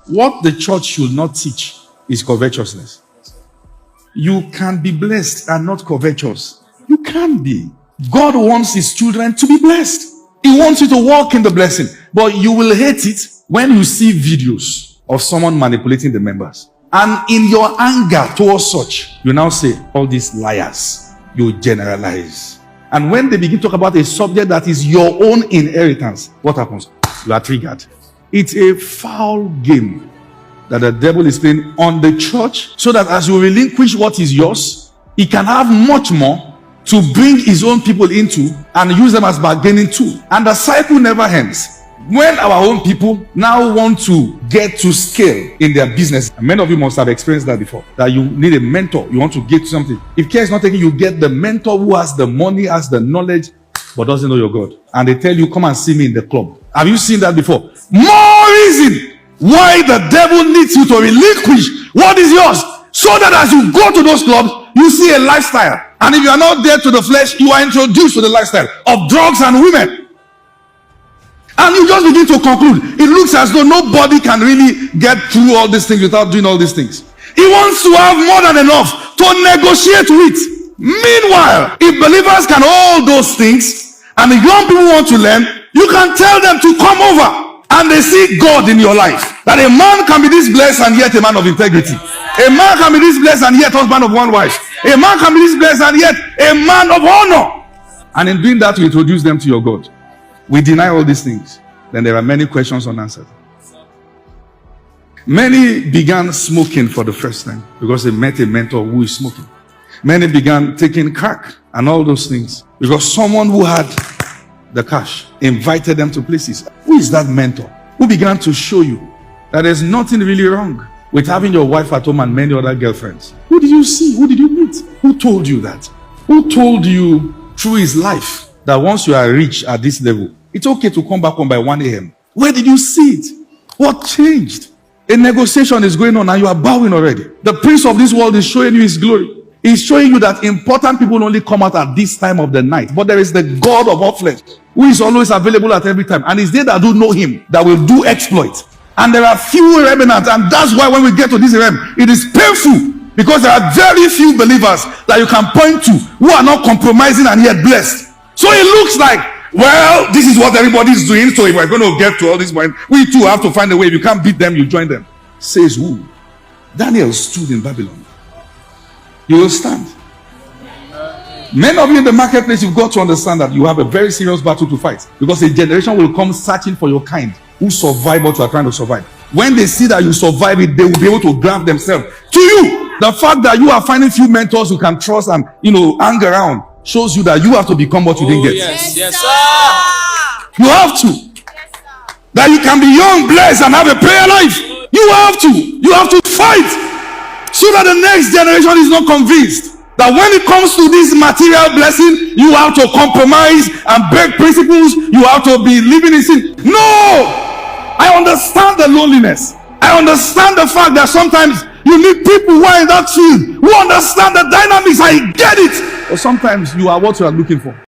What the church should not teach is covetousness. You can be blessed and not covetous. You can be. God wants his children to be blessed. He wants you to walk in the blessing. But you will hate it when you see videos of someone manipulating the members. And in your anger towards such, you now say, all these liars. You generalize. And when they begin to talk about a subject that is your own inheritance, what happens? You are triggered. It's a foul game that the devil is playing on the church, so that as you relinquish what is yours, he can have much more to bring his own people into and use them as bargaining tool. And the cycle never ends. When our own people now want to get to scale in their business, and many of you must have experienced that before, that you need a mentor, you want to get something. If care is not taken, you get the mentor who has the money, has the knowledge, but doesn't know your God. And they tell you, come and see me in the club. Have you seen that before? More reason why the devil needs you to relinquish what is yours, so that as you go to those clubs, you see a lifestyle. And if you are not there to the flesh, you are introduced to the lifestyle of drugs and women. And you just begin to conclude, it looks as though nobody can really get through all these things without doing all these things. He wants to have more than enough to negotiate with. Meanwhile, if believers can hold those things, and the young people want to learn, you can tell them to come over. And they see God in your life. That a man can be this blessed and yet a man of integrity. A man can be this blessed and yet husband of one wife. A man can be this blessed and yet a man of honor. And in doing that, you introduce them to your God. We deny all these things. Then there are many questions unanswered. Many began smoking for the first time because they met a mentor who is smoking. Many began taking crack and all those things because someone who had the cash invited them to places. Who is that mentor who began to show you that there's nothing really wrong with having your wife at home and many other girlfriends? Who did you see? Who did you meet? Who told you that? Who told you through his life that once you are rich at this level, it's okay to come back home by 1 a.m.? Where did you see it? What changed? A negotiation is going on and you are bowing already. The prince of this world is showing you his glory. He's showing you that important people only come out at this time of the night. But there is the God of all flesh who is always available at every time. And it's they that do know him that will do exploits. And there are few remnants. And that's why when we get to this realm, it is painful. Because there are very few believers that you can point to who are not compromising and yet blessed. So it looks like, well, this is what everybody is doing. So if we're going to get to all this point, we too have to find a way. If you can't beat them, you join them. Says who? Daniel stood in Babylon. You will stand. Many of you in the marketplace, you've got to understand that you have a very serious battle to fight, because a generation will come searching for your kind who survive what you are trying to survive. When they see that you survive it, they will be able to grant themselves to you. The fact that you are finding few mentors you can trust and hang around shows you that you have to become what you didn't get. Yes, yes, sir. You have to. That you can be young, blessed, and have a prayer life. You have to. You have to fight. So that the next generation is not convinced that when it comes to this material blessing, you have to compromise and break principles. You have to be living in sin. No! I understand the loneliness. I understand the fact that sometimes you need people who are in that field, who understand the dynamics. I get it. But sometimes you are what you are looking for.